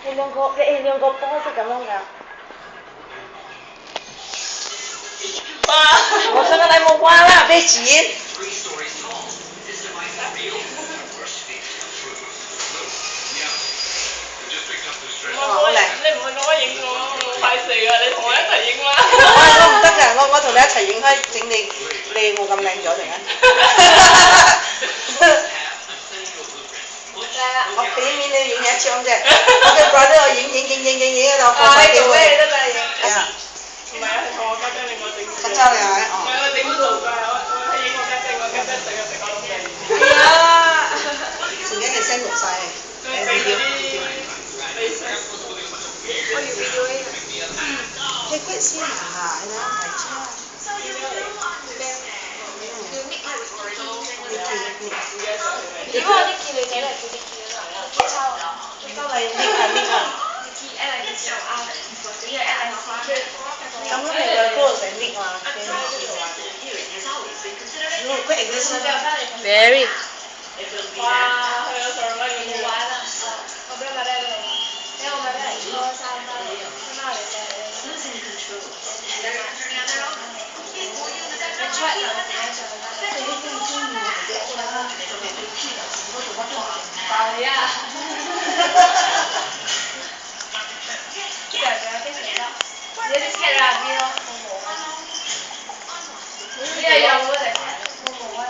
你兩個波是咁樣㗎。我想你冇關啦，俾錢。好靚。你唔係我影我，我快死啊！你同我一齊影啦。我唔得㗎，我同你一齊影開，整你冇咁靚咗定啊？我俾面你影一張啫，我嘅 brother 我影喺度放俾佢。咩都得影。唔係啊，係同我家姐另外整。家姐你係？唔係我整到㗎，我影我家姐，我家姐食啊食我都未。係啊。前幾日 send 落晒。我要 video 呢個。佢先行下，你睇下睇車。點解我啲叫女仔嚟叫啲叫女啊？幾抽啊？都係呢個。咁你個嗰度整呢個啊？Very。哇！去咗上啦，要冇玩啦。我俾我買俾你，因為我買俾人初三班，媽嚟嘅。你出嚟就點樣上班？即係你啲中意嘅嘢啦。係啊。即係仲有啲食得，有啲車啦啲咯，我冇啊。你係有嗰隻？我冇啊。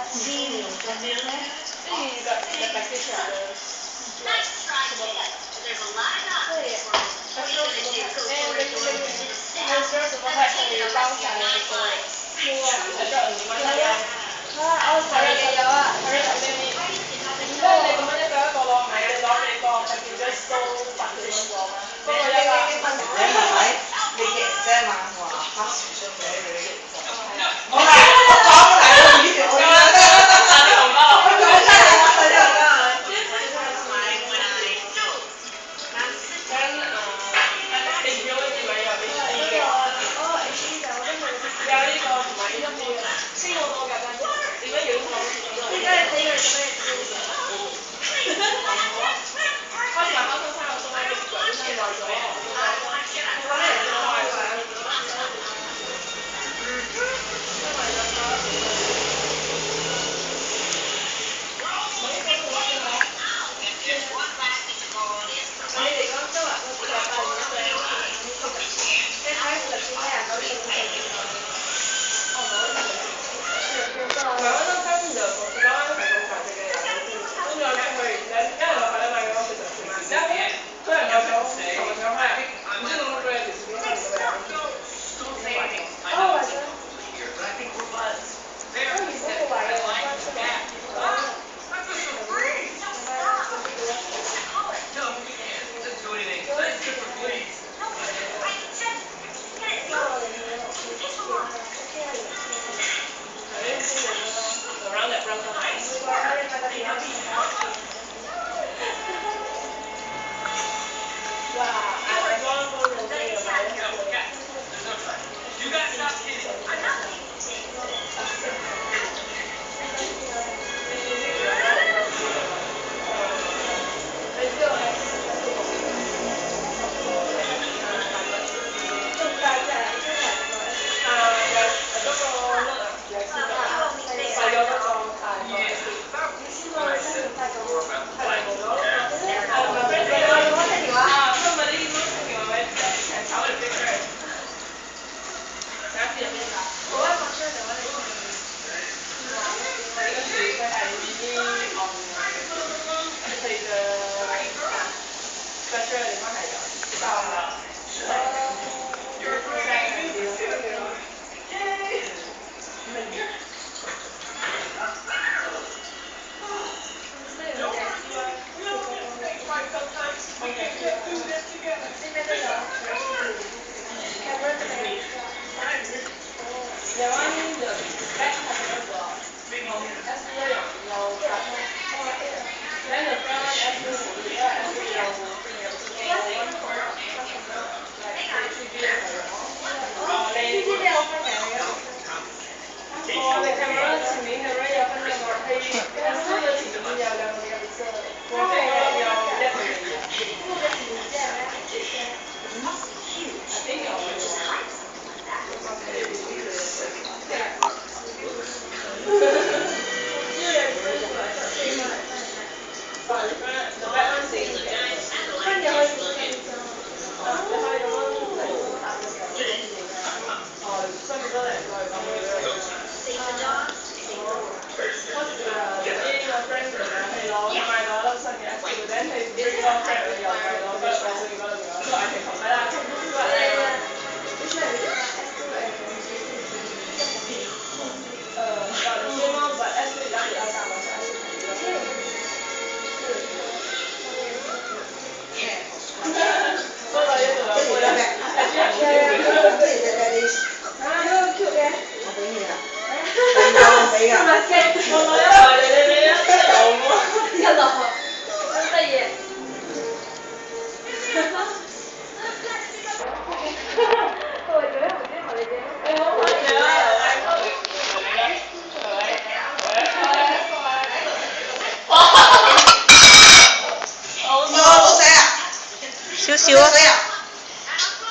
少少啊。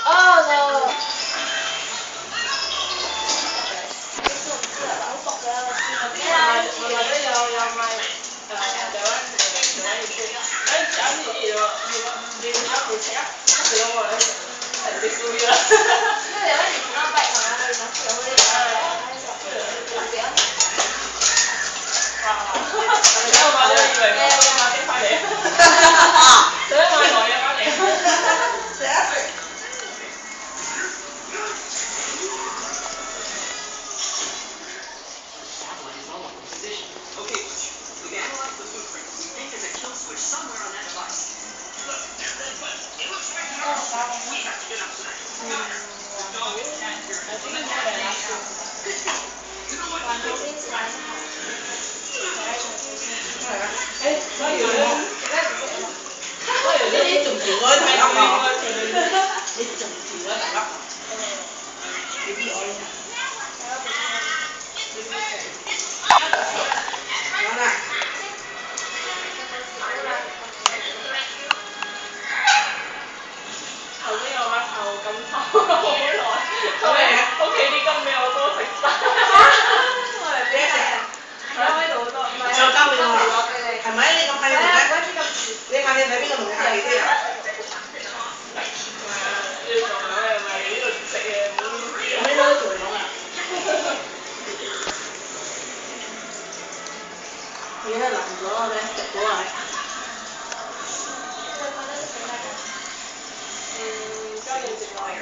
哦 no。你仲調咗大粒啊？你仲調咗大粒啊？你知我呢？好啦。頭先我把頭咁臭好耐，屋企啲金俾我多食晒。我嚟俾你。喺度好多。就交俾我。係咪？你咁快同咩？你下次睇邊個同你下期先啊？要做咩咪呢度食嘢唔好意思。咩都做咗啊！而家淋咗咧，食咗啊！加點食落去。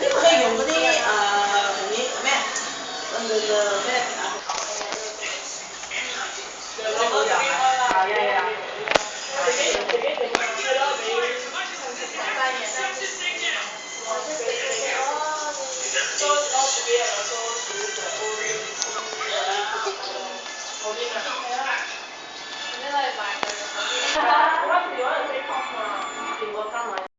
你可以用嗰啲咩？咩